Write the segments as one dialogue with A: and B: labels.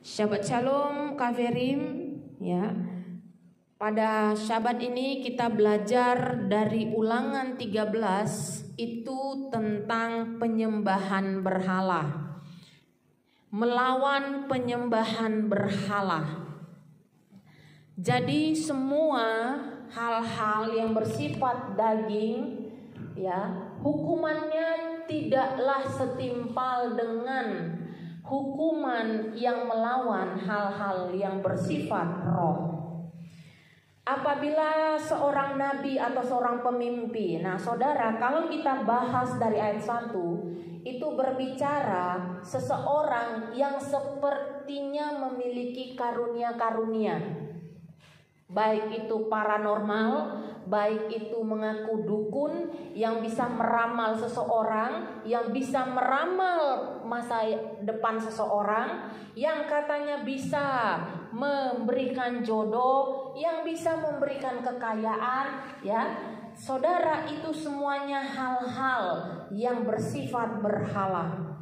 A: Shabbat Shalom Kak Ferim ya. Pada Syabat ini kita belajar dari Ulangan 13 itu tentang penyembahan berhala. Melawan penyembahan berhala. Jadi semua hal-hal yang bersifat daging ya, hukumannya tidaklah setimpal dengan hukuman yang melawan hal-hal yang bersifat roh. Apabila seorang nabi atau seorang pemimpin, nah saudara, kalau kita bahas dari ayat 1, itu berbicara seseorang yang sepertinya memiliki karunia-karunia. Baik itu paranormal, baik itu mengaku dukun, yang bisa meramal seseorang, yang bisa meramal masa depan seseorang, yang katanya bisa memberikan jodoh, yang bisa memberikan kekayaan, ya. Saudara, itu semuanya hal-hal yang bersifat berhala.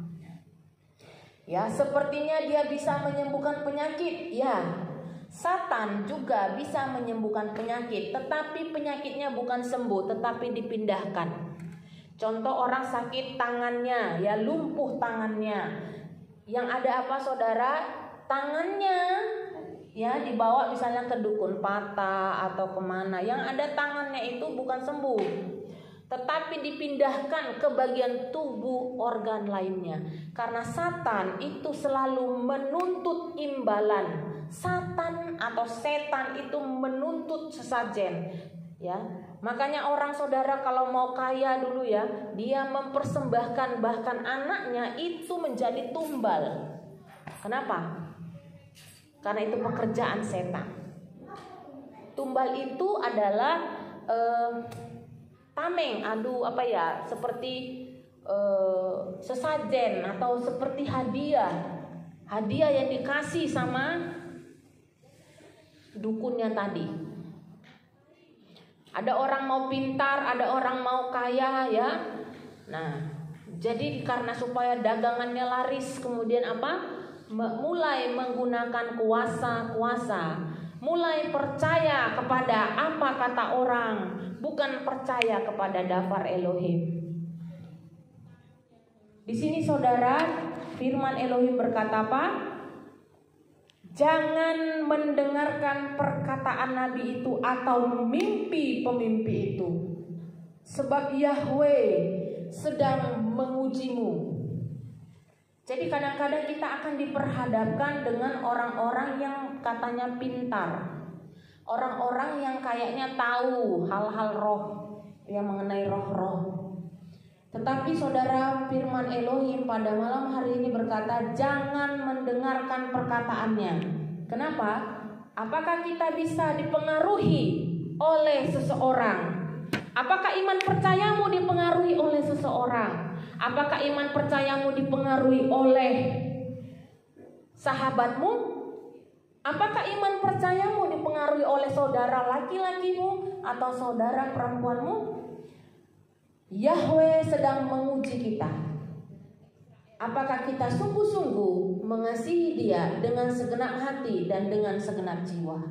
A: Ya, sepertinya dia bisa menyembuhkan penyakit, ya. Satan juga bisa menyembuhkan penyakit, tetapi penyakitnya bukan sembuh, tetapi dipindahkan. Contoh orang sakit tangannya, ya lumpuh tangannya. Yang ada apa saudara? Tangannya ya dibawa misalnya ke dukun patah atau kemana. Yang ada tangannya itu bukan sembuh, tetapi dipindahkan ke bagian tubuh organ lainnya. Karena Satan itu selalu menuntut imbalan. Satan atau setan itu menuntut sesajen, ya. Makanya orang saudara kalau mau kaya dulu ya, dia mempersembahkan bahkan anaknya itu menjadi tumbal. Kenapa? Karena itu pekerjaan setan. Tumbal itu adalah tameng, seperti sesajen atau seperti hadiah yang dikasih sama dukunnya tadi. Ada orang mau pintar, ada orang mau kaya, ya. Nah, jadi karena supaya dagangannya laris, kemudian mulai menggunakan kuasa, mulai percaya kepada apa kata orang, bukan percaya kepada dafar Elohim. Di sini saudara, firman Elohim berkata apa? Jangan mendengarkan perkataan nabi itu atau mimpi pemimpi itu, sebab Yahweh sedang mengujimu. Jadi kadang-kadang kita akan diperhadapkan dengan orang-orang yang katanya pintar, orang-orang yang kayaknya tahu hal-hal roh, yang mengenai roh-roh. Tetapi saudara, firman Elohim pada malam hari ini berkata, jangan mendengarkan perkataannya. Kenapa? Apakah kita bisa dipengaruhi oleh seseorang? Apakah iman percayamu dipengaruhi oleh seseorang? Apakah iman percayamu dipengaruhi oleh sahabatmu? Apakah iman percayamu dipengaruhi oleh saudara laki-lakimu atau saudara perempuanmu? Yahweh sedang menguji kita. Apakah kita sungguh-sungguh mengasihi Dia dengan segenap hati dan dengan segenap jiwa?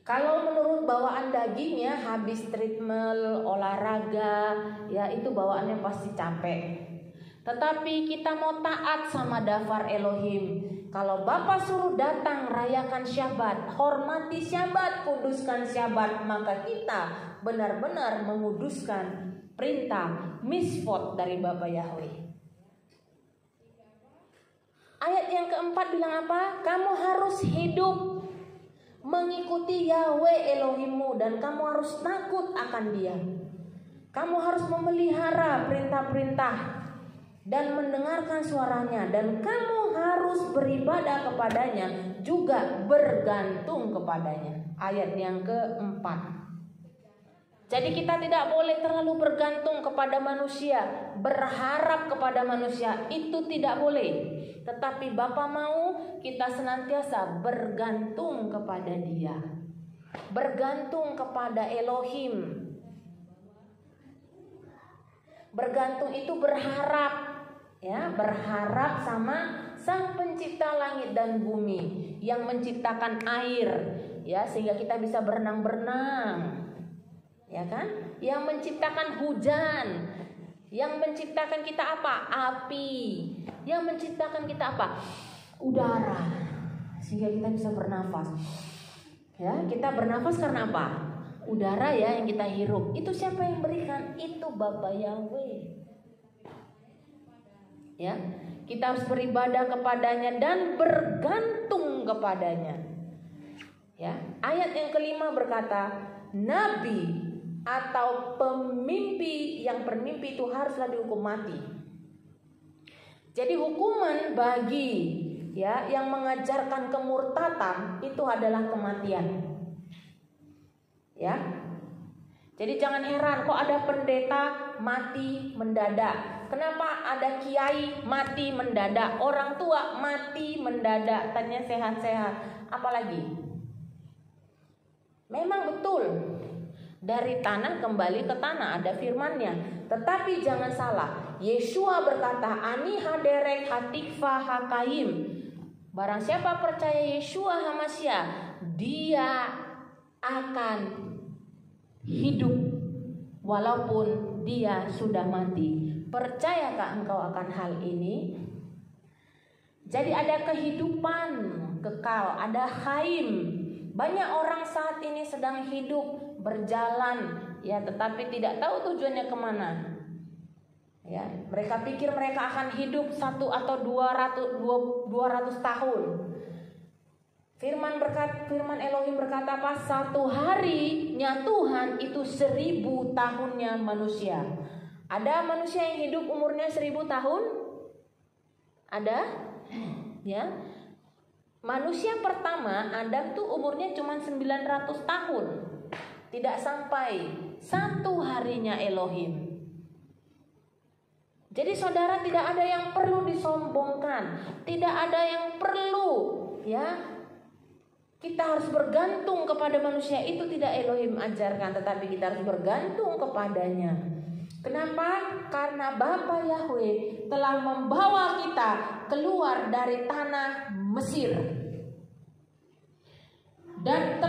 A: Kalau menurut bawaan dagingnya, habis treatment, olahraga, ya itu bawaannya pasti capek. Tetapi kita mau taat sama dafar Elohim. Kalau Bapa suruh datang rayakan Syabat, hormati Syabat, kuduskan Syabat, maka kita benar-benar menguduskan perintah misfot dari Bapa Yahweh. Ayat yang keempat bilang apa? Kamu harus hidup mengikuti Yahweh Elohimmu dan kamu harus takut akan Dia. Kamu harus memelihara perintah-perintah dan mendengarkan suaranya, dan kamu harus beribadah kepadanya, juga bergantung kepadanya. Ayat yang keempat. Jadi kita tidak boleh terlalu bergantung kepada manusia, berharap kepada manusia, itu tidak boleh. Tetapi Bapa mau kita senantiasa bergantung kepada Dia, bergantung kepada Elohim. Bergantung itu berharap, ya, berharap sama Sang Pencipta langit langit dan bumi, yang menciptakan air, ya, sehingga kita bisa berenang-berenang, ya kan? Yang menciptakan hujan, yang menciptakan kita apa? Api, yang menciptakan kita apa? Udara, sehingga kita bisa bernafas. Ya, kita bernafas karena apa? Udara ya yang kita hirup. Itu siapa yang berikan? Itu Bapa Yahweh. Ya, kita harus beribadah kepadanya dan bergantung kepadanya. Ya, ayat yang kelima berkata, nabi atau pemimpi yang bermimpi itu haruslah dihukum mati. Jadi hukuman bagi ya yang mengajarkan kemurtatan itu adalah kematian. Ya. Jadi jangan heran kok ada pendeta mati mendadak. Kenapa ada kiai mati mendadak, orang tua mati mendadak, tanya sehat-sehat, apalagi? Memang betul, dari tanah kembali ke tanah, ada firman-Nya. Tetapi jangan salah, Yeshua berkata, ani haderek hatikva hakaim. Barang siapa percaya Yeshua HaMashiach, dia akan hidup walaupun dia sudah mati. Percayakah engkau akan hal ini? Jadi ada kehidupan kekal, ada haim. Banyak orang saat ini sedang hidup, berjalan, ya, tetapi tidak tahu tujuannya kemana. Ya, mereka pikir mereka akan hidup 1 atau 200 tahun. Firman Elohim berkata apa? 1 harinya Tuhan itu 1000 tahunnya manusia. Ada manusia yang hidup umurnya 1000 tahun? Ada? Ya. Manusia pertama Adam tuh umurnya cuma 900 tahun. Tidak sampai 1 harinya Elohim. Jadi saudara, tidak ada yang perlu disombongkan, tidak ada yang perlu ya kita harus bergantung kepada manusia, itu tidak Elohim ajarkan, tetapi kita harus bergantung kepadanya. Kenapa? Karena Bapa Yahweh telah membawa kita keluar dari tanah Mesir. Dan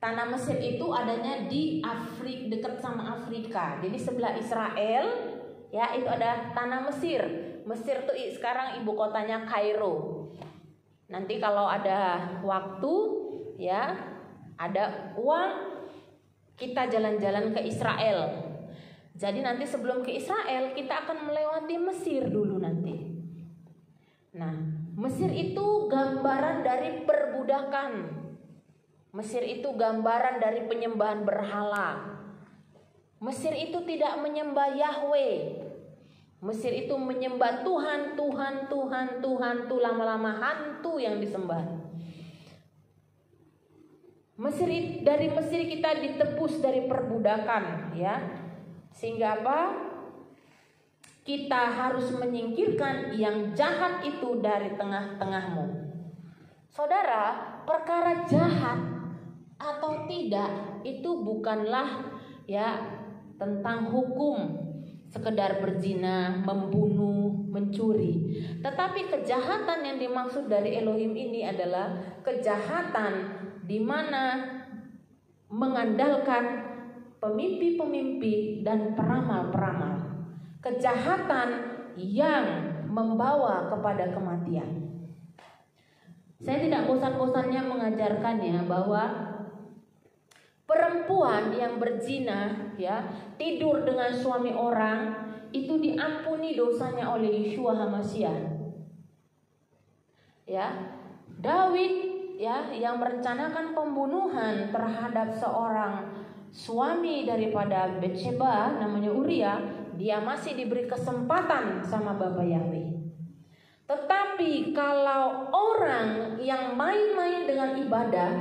A: tanah Mesir itu adanya di Afrika, dekat sama Afrika. Jadi sebelah Israel, ya, itu ada tanah Mesir. Mesir tuh sekarang ibu kotanya Kairo. Nanti kalau ada waktu, ya, ada uang, kita jalan-jalan ke Israel. Jadi nanti sebelum ke Israel kita akan melewati Mesir dulu nanti. Nah, Mesir itu gambaran dari perbudakan. Mesir itu gambaran dari penyembahan berhala. Mesir itu tidak menyembah Yahweh. Mesir itu menyembah Tuhan, tuh lama-lama hantu yang disembah. Dari Mesir kita ditebus dari perbudakan, ya. Sehingga apa? Kita harus menyingkirkan yang jahat itu dari tengah-tengahmu. Saudara, perkara jahat atau tidak itu bukanlah ya tentang hukum, sekedar berzina, membunuh, mencuri. Tetapi kejahatan yang dimaksud dari Elohim ini adalah kejahatan di mana mengandalkan pemimpi-pemimpi dan peramal-peramal. Kejahatan yang membawa kepada kematian. Saya tidak bosan-bosannya mengajarkannya bahwa perempuan yang berzina, ya, tidur dengan suami orang, itu diampuni dosanya oleh Yeshua HaMashiach. Ya, Daud, ya, yang merencanakan pembunuhan terhadap seorang suami daripada Betsheba, namanya Uria, dia masih diberi kesempatan sama Bapa Yahweh. Tetapi kalau orang yang main-main dengan ibadah,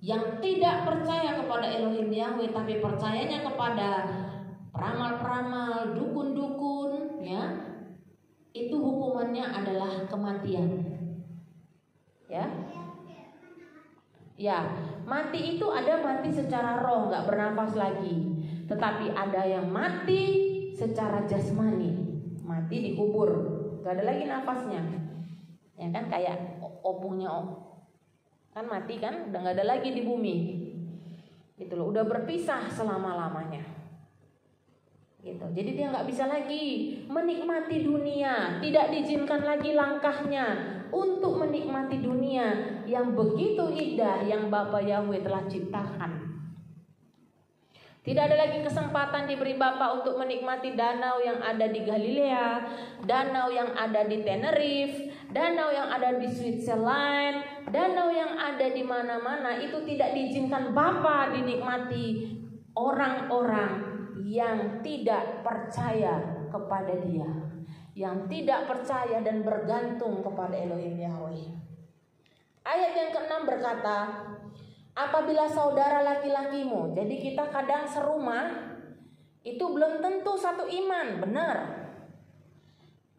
A: yang tidak percaya kepada Elohim Yahweh, tapi percayanya kepada peramal-peramal, dukun-dukun, ya, itu hukumannya adalah kematian. Ya, mati itu ada mati secara roh, nggak bernafas lagi. Tetapi ada yang mati secara jasmani, mati dikubur, nggak ada lagi nafasnya. Ya kan, kayak opungnya kan mati kan, udah nggak ada lagi di bumi. Gitu loh, udah berpisah selama-lamanya. Gitu. Jadi dia nggak bisa lagi menikmati dunia, tidak diizinkan lagi langkahnya untuk menikmati dunia yang begitu indah yang Bapa Yahweh telah ciptakan. Tidak ada lagi kesempatan diberi Bapa untuk menikmati danau yang ada di Galilea, danau yang ada di Tenerife, danau yang ada di Switzerland, danau yang ada di mana-mana. Itu tidak diizinkan Bapa dinikmati orang-orang yang tidak percaya kepada Dia, yang tidak percaya dan bergantung kepada Elohim Yahweh. Ayat yang ke-6 berkata, apabila saudara laki-lakimu, jadi kita kadang serumah, itu belum tentu satu iman, benar.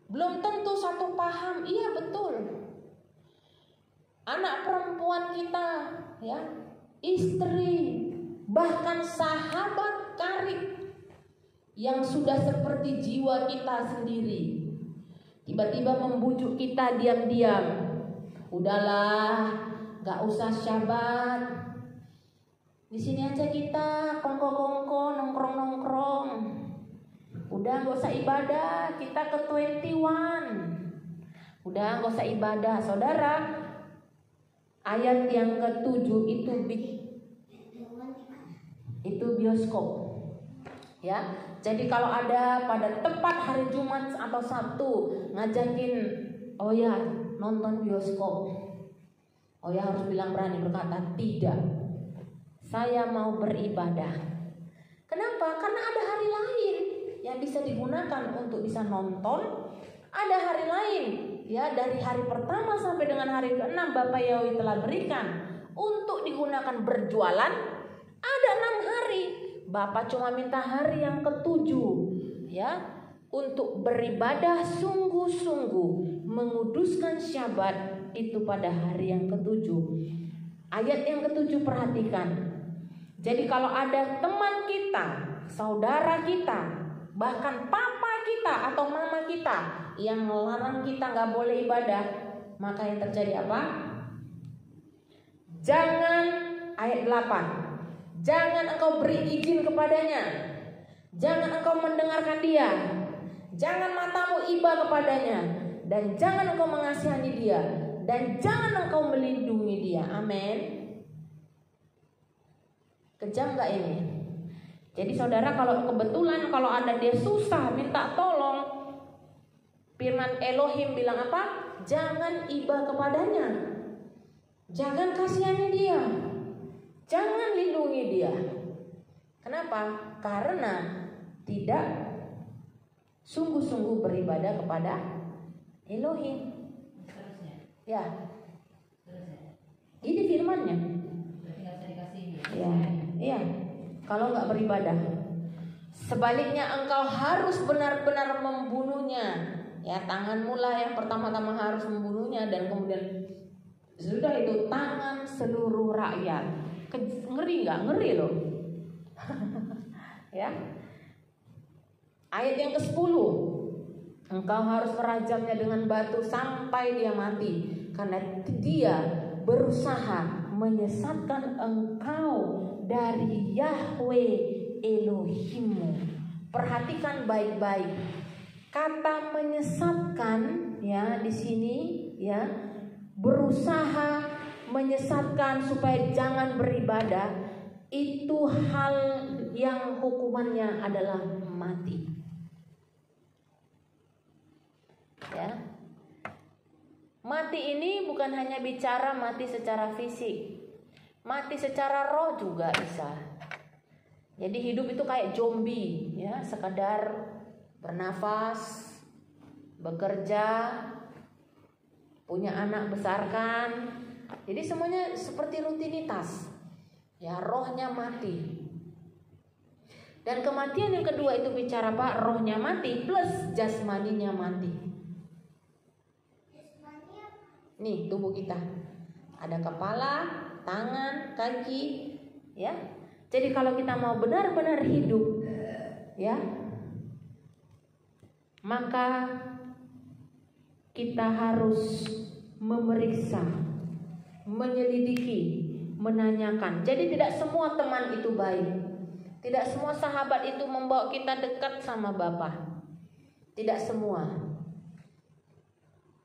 A: Belum tentu satu paham, iya betul. Anak perempuan kita, ya, istri, bahkan sahabat karib yang sudah seperti jiwa kita sendiri, tiba-tiba membujuk kita diam-diam, udahlah, gak usah syabat, di sini aja kita kongko-kongko, nongkrong-nongkrong, udah gak usah ibadah, kita ke 21, udah gak usah ibadah. Saudara, ayat yang ke-7 itu bioskop, ya. Jadi kalau ada pada tepat hari Jumat atau Sabtu ngajakin, oh ya nonton bioskop, oh ya harus bilang berani berkata tidak, saya mau beribadah. Kenapa? Karena ada hari lain yang bisa digunakan untuk bisa nonton. Ada hari lain, ya, dari hari pertama sampai dengan hari ke-6 Bapak Yahweh telah berikan untuk digunakan berjualan. Ada 6 hari. Bapak cuma minta hari yang ke-7, ya, untuk beribadah sungguh-sungguh, menguduskan Syabat itu pada hari yang ke-7. Ayat yang ke-7 perhatikan. Jadi kalau ada teman kita, saudara kita, bahkan papa kita atau mama kita yang melarang kita nggak boleh ibadah, maka yang terjadi apa? Jangan, ayat 8, jangan engkau beri izin kepadanya, jangan engkau mendengarkan dia, jangan matamu iba kepadanya, dan jangan engkau mengasihani dia, dan jangan engkau melindungi dia. Amin. Kejam gak ini? Jadi saudara, kalau kebetulan kalau ada dia susah minta tolong, firman Elohim bilang apa? Jangan iba kepadanya, jangan kasihani dia, jangan lindungi dia. Kenapa? Karena tidak sungguh-sungguh beribadah kepada Elohim. Ya, ini firmannya. Ya, iya. Kalau nggak beribadah, sebaliknya engkau harus benar-benar membunuhnya. Ya, tanganmu lah yang pertama-tama harus membunuhnya, dan kemudian sudah itu tangan seluruh rakyat. Ngeri nggak? Ngeri loh. Ya. Ayat yang ke-10, engkau harus merajamnya dengan batu sampai dia mati, karena dia berusaha menyesatkan engkau dari Yahweh Elohimmu. Perhatikan baik-baik. Kata menyesatkan, ya, di sini, ya, berusaha menyesatkan supaya jangan beribadah, itu hal yang hukumannya adalah mati. Ya. Mati ini bukan hanya bicara mati secara fisik, mati secara roh juga bisa. Jadi hidup itu kayak zombie, ya, sekadar bernafas, bekerja, punya anak besarkan. Jadi semuanya seperti rutinitas. Ya, rohnya mati. Dan kematian yang kedua itu bicara apa? Rohnya mati plus jasmaninya mati. Nih tubuh kita, ada kepala, tangan, kaki, ya. Jadi kalau kita mau benar-benar hidup, ya, maka kita harus memeriksa, menyelidiki, menanyakan. Jadi tidak semua teman itu baik. Tidak semua sahabat itu membawa kita dekat sama Bapa. Tidak semua.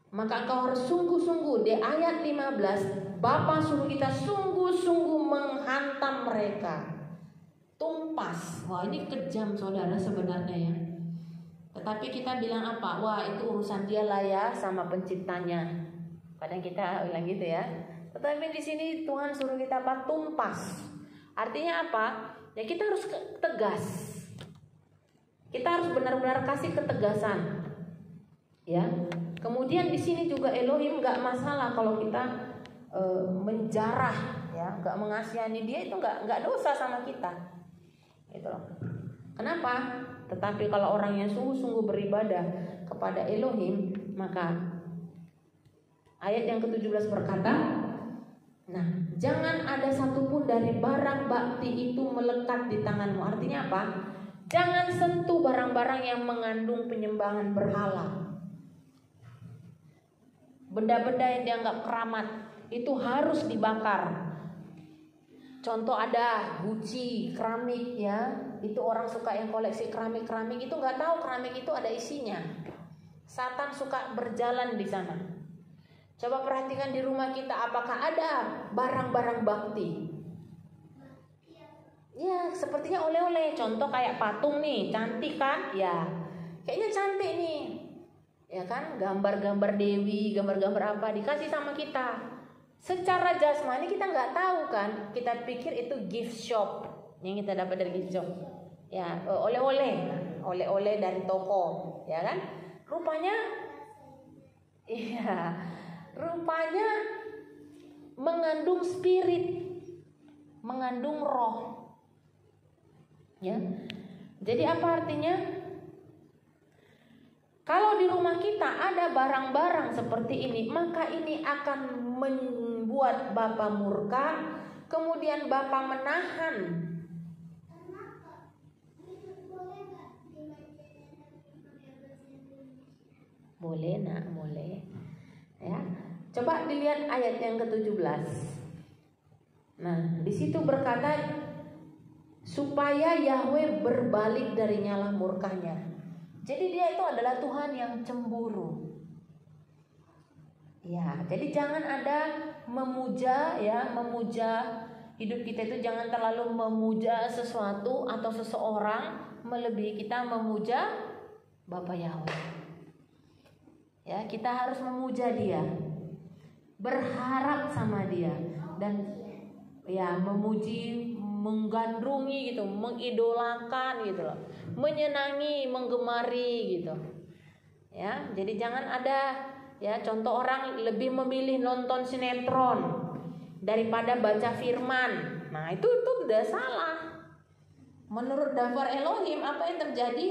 A: Maka engkau harus sungguh-sungguh. Di ayat 15, Bapa suruh kita sungguh-sungguh menghantam mereka. Tumpas. Wah, ini kejam saudara sebenarnya ya. Tetapi kita bilang apa? Wah, itu urusan dia lah ya sama penciptanya. Kadang kita bilang gitu ya. Tetapi di sini Tuhan suruh kita apa? Tumpas. Artinya apa? Ya kita harus tegas. Kita harus benar-benar kasih ketegasan. Ya. Kemudian di sini juga Elohim nggak masalah kalau kita menjarah, ya, nggak mengasihani dia, itu nggak dosa sama kita. Gitu loh. Kenapa? Tetapi kalau orang yang sungguh-sungguh beribadah kepada Elohim, maka ayat yang ke-17 berkata, nah, jangan ada satupun dari barang bakti itu melekat di tanganmu. Artinya apa? Jangan sentuh barang-barang yang mengandung penyembahan berhala. Benda-benda yang dianggap keramat itu harus dibakar. Contoh ada guci, keramik ya. Itu orang suka yang koleksi keramik-keramik itu nggak tahu keramik itu ada isinya. Satan suka berjalan di sana. Coba perhatikan di rumah kita, apakah ada barang-barang bakti? Ya, sepertinya oleh-oleh. Contoh kayak patung nih, cantik kan? Ya, kayaknya cantik nih. Ya kan, gambar-gambar dewi, gambar-gambar apa dikasih sama kita. Secara jasmani kita nggak tahu kan, kita pikir itu gift shop yang kita dapat dari gift shop. Ya, oleh-oleh dari toko, ya kan? Rupanya mengandung spirit, mengandung roh. Ya. Jadi apa artinya? Kalau di rumah kita ada barang-barang seperti ini, maka ini akan membuat Bapa murka, kemudian Bapa menahan. Boleh nak, boleh. Ya. Coba dilihat ayat yang ke-17. Nah, di situ berkata supaya Yahweh berbalik dari nyala murkanya. Jadi dia itu adalah Tuhan yang cemburu. Ya, jadi jangan ada memuja hidup kita itu jangan terlalu memuja sesuatu atau seseorang melebihi kita memuja Bapa Yahweh. Ya, kita harus memuja dia, berharap sama dia, dan ya memuji, menggandrungi gitu, mengidolakan gitu loh, menyenangi, menggemari gitu. Ya, jadi jangan ada ya contoh orang lebih memilih nonton sinetron daripada baca firman. Nah, itu udah salah. Menurut Daftar Elohim apa yang terjadi?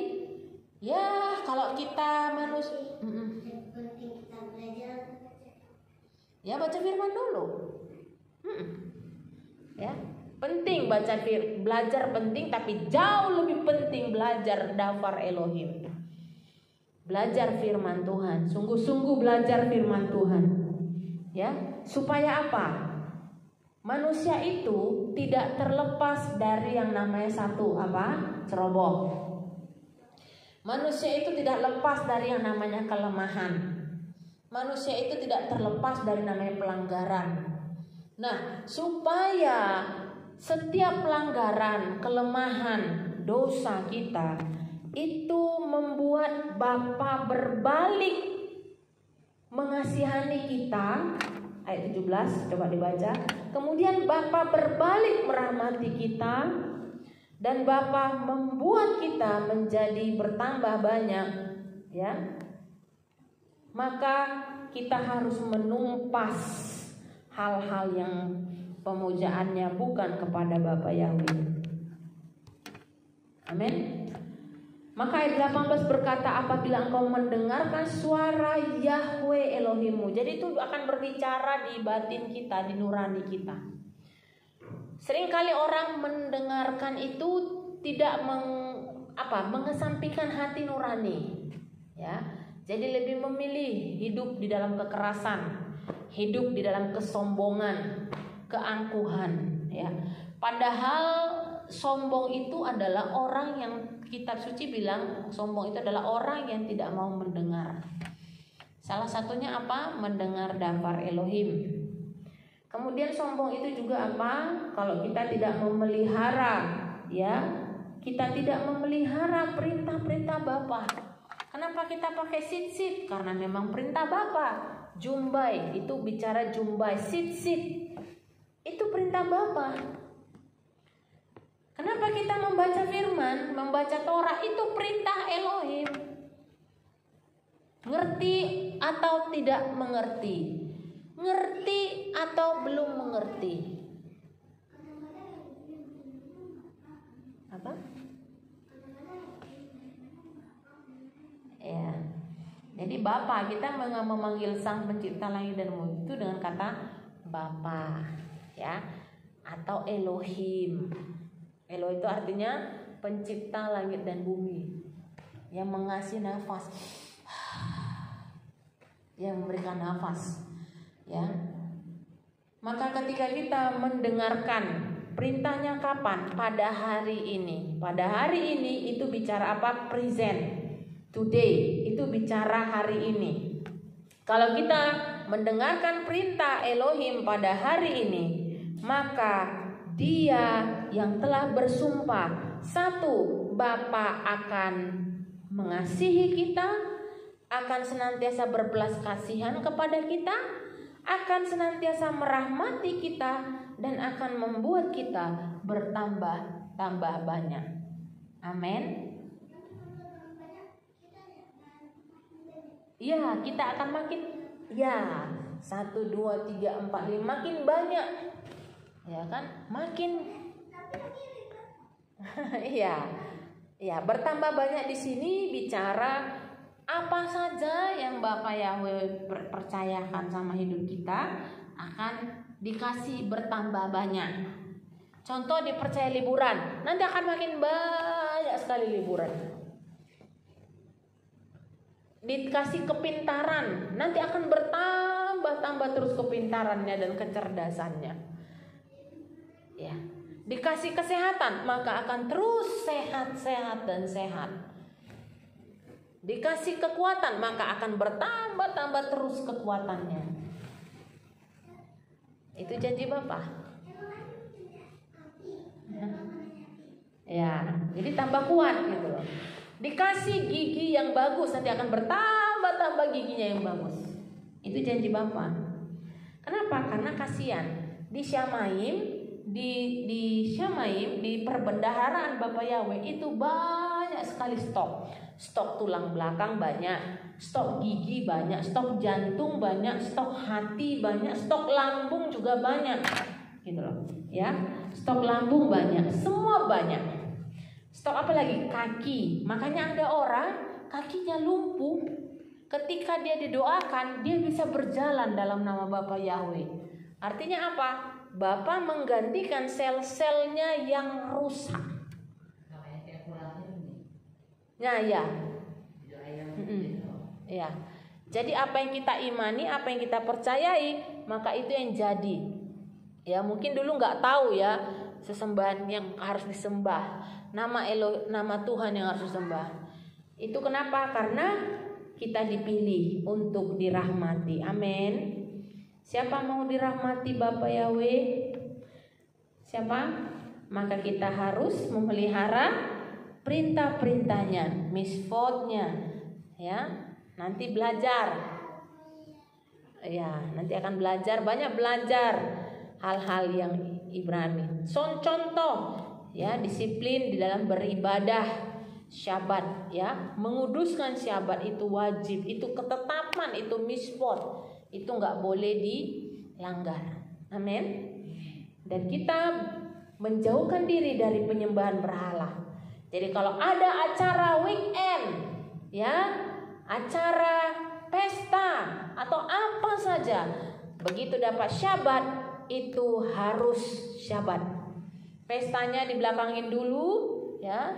A: Ya, kalau kita manusia ya baca firman dulu. Ya, penting belajar penting, tapi jauh lebih penting belajar Daftar Elohim. Belajar firman Tuhan, sungguh-sungguh belajar firman Tuhan. Ya, supaya apa? Manusia itu tidak terlepas dari yang namanya satu apa? Ceroboh. Manusia itu tidak lepas dari yang namanya kelemahan. Manusia itu tidak terlepas dari namanya pelanggaran. Nah, supaya setiap pelanggaran, kelemahan, dosa kita itu membuat Bapa berbalik mengasihani kita. Ayat 17 coba dibaca. Kemudian Bapa berbalik merahmati kita, dan Bapa membuat kita menjadi bertambah banyak, ya. Maka kita harus menumpas hal-hal yang pemujaannya bukan kepada Bapa Yahweh. Amin. Maka ayat 18 berkata, apabila engkau mendengarkan suara Yahweh Elohimmu. Jadi itu akan berbicara di batin kita, di nurani kita. Seringkali orang mendengarkan itu tidak mengesampingkan hati nurani, ya. Jadi lebih memilih hidup di dalam kekerasan, hidup di dalam kesombongan, keangkuhan, ya. Padahal sombong itu adalah orang yang kitab suci bilang sombong itu adalah orang yang tidak mau mendengar. Salah satunya apa? Mendengar daftar Elohim. Kemudian sombong itu juga apa? Kalau kita tidak memelihara, ya, kita tidak memelihara perintah-perintah Bapa. Kenapa kita pakai sit-sit? Karena memang perintah Bapa. Jumbai itu bicara jumbai, sit-sit itu perintah Bapa. Kenapa kita membaca firman, membaca Torah itu perintah Elohim. Ngerti atau tidak mengerti? Ngerti atau belum mengerti? Apa? Ya. Jadi Bapa, kita memanggil Sang Pencipta langit dan bumi itu dengan kata Bapa, ya, atau Elohim. Elohim itu artinya pencipta langit dan bumi, yang mengasih nafas, yang memberikan nafas, ya. Maka ketika kita mendengarkan perintahnya kapan? Pada hari ini. Pada hari ini itu bicara apa? Present, today, itu bicara hari ini. Kalau kita mendengarkan perintah Elohim pada hari ini, maka Dia yang telah bersumpah, satu, Bapa akan mengasihi kita, akan senantiasa berbelas kasihan kepada kita, akan senantiasa merahmati kita, dan akan membuat kita bertambah banyak. Amin. Ya, kita akan makin, ya, 1, 2, 3, 4, 5, makin banyak. Ya kan, makin iya, ya, bertambah banyak di sini bicara apa saja yang Bapak Yahweh percayakan sama hidup kita akan dikasih bertambah banyak. Contoh, dipercaya liburan, nanti akan makin banyak sekali liburan. Dikasih kepintaran, nanti akan bertambah terus kepintarannya dan kecerdasannya. Ya, dikasih kesehatan, maka akan terus sehat dan sehat. Dikasih kekuatan, maka akan bertambah terus kekuatannya. Itu janji Bapa. Ya, jadi tambah kuat gitu loh. Dikasih gigi yang bagus, nanti akan bertambah giginya yang bagus. Itu janji Bapa. Kenapa? Karena kasihan di Syamaim, di Syamaim, di perbendaharaan Bapak Yahweh itu banyak sekali stok tulang belakang banyak, stok gigi banyak, stok jantung banyak, stok hati banyak, stok lambung juga banyak, gitu loh, ya, stok lambung banyak, semua banyak. Stok apa lagi? Kaki. Makanya ada orang kakinya lumpuh, ketika dia didoakan dia bisa berjalan dalam nama Bapak Yahweh. Artinya apa? Bapa menggantikan sel-selnya yang rusak. Ya. Ya. Jadi apa yang kita imani, apa yang kita percayai, maka itu yang jadi. Ya, mungkin dulu nggak tahu ya sesembahan yang harus disembah, nama Tuhan yang harus disembah. Itu kenapa? Karena kita dipilih untuk dirahmati. Amin. Siapa mau dirahmati Bapak Yahweh? Siapa? Maka kita harus memelihara perintah-perintahnya, misfotnya, ya. Nanti belajar, ya. Nanti akan belajar, banyak belajar hal-hal yang Ibrani. Contoh, ya, disiplin di dalam beribadah, Syabat, ya. Menguduskan Syabat itu wajib, itu ketetapan, itu misfot. Itu nggak boleh dilanggar. Amin. Dan kita menjauhkan diri dari penyembahan berhala. Jadi kalau ada acara weekend, ya, acara pesta atau apa saja, begitu dapat Syabat itu harus Syabat. Pestanya dibelakangin dulu, ya,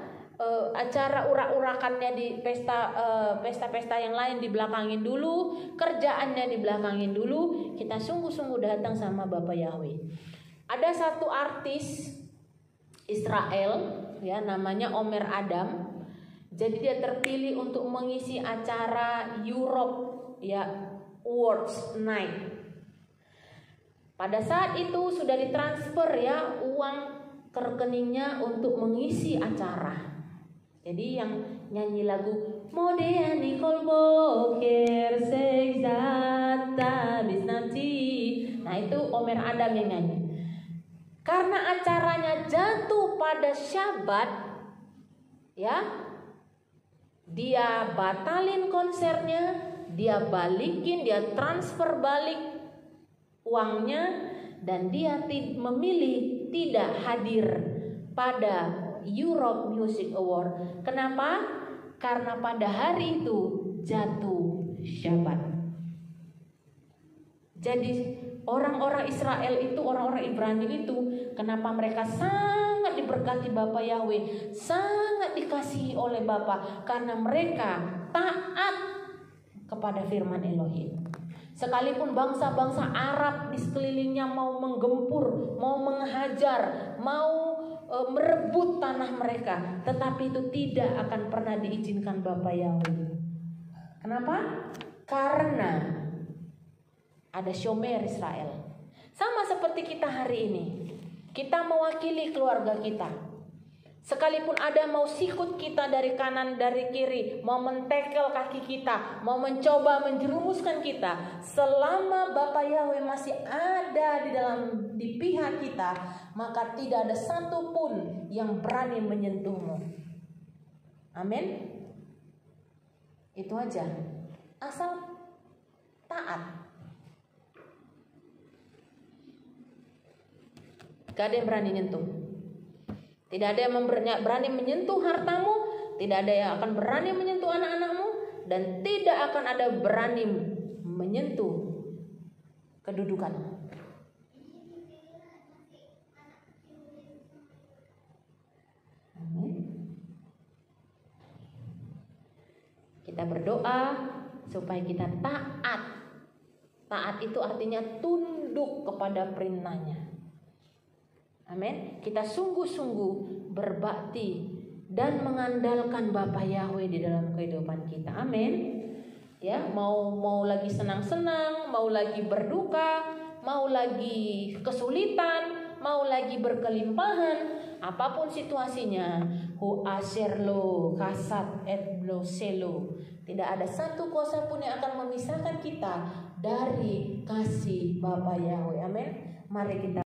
A: acara urak-urakannya di pesta-pesta yang lain dibelakangin dulu, kerjaannya dibelakangin dulu. Kita sungguh-sungguh datang sama Bapak Yahweh. Ada satu artis Israel, ya, namanya Omer Adam. Jadi dia terpilih untuk mengisi acara Europe, ya, Awards Night. Pada saat itu sudah ditransfer, ya, uang ke rekeningnya untuk mengisi acara. Jadi yang nyanyi lagu Modea Nicole Boker Sejata Bisnati, nah itu Omer Adam yang nyanyi. Karena acaranya jatuh pada Syabat, ya, dia batalin konsernya, dia balikin, dia transfer balik uangnya, dan dia memilih tidak hadir pada Europe Music Award. Kenapa? Karena pada hari itu jatuh Syabat. Jadi orang-orang Israel itu, orang-orang Ibrani itu, kenapa mereka sangat diberkati Bapa Yahweh, sangat dikasihi oleh Bapa? Karena mereka taat kepada firman Elohim. Sekalipun bangsa-bangsa Arab di sekelilingnya mau menggempur, mau menghajar, mau merebut tanah mereka, tetapi itu tidak akan pernah diizinkan Bapa Yahweh. Kenapa? Karena ada Shomer Israel. Sama seperti kita hari ini. Kita mewakili keluarga kita. Sekalipun ada mau sikut kita dari kanan dari kiri, mau mentekel kaki kita, mau mencoba menjerumuskan kita, selama Bapa Yahweh masih ada di pihak kita, maka tidak ada satupun yang berani menyentuhmu. Amin. Itu aja. Asal taat. Gak ada yang berani nyentuh. Tidak ada yang berani menyentuh hartamu, tidak ada yang akan berani menyentuh anak-anakmu, dan tidak akan ada berani menyentuh kedudukanmu. Amin. Kita berdoa supaya kita taat. Taat itu artinya tunduk kepada perintahnya. Amin. Kita sungguh-sungguh berbakti dan mengandalkan Bapa Yahweh di dalam kehidupan kita. Amin. Ya, mau lagi senang-senang, mau lagi berduka, mau lagi kesulitan, mau lagi berkelimpahan, apapun situasinya, hu aserlo kasat et bloselo. Tidak ada satu kuasa pun yang akan memisahkan kita dari kasih Bapa Yahweh. Amin. Mari kita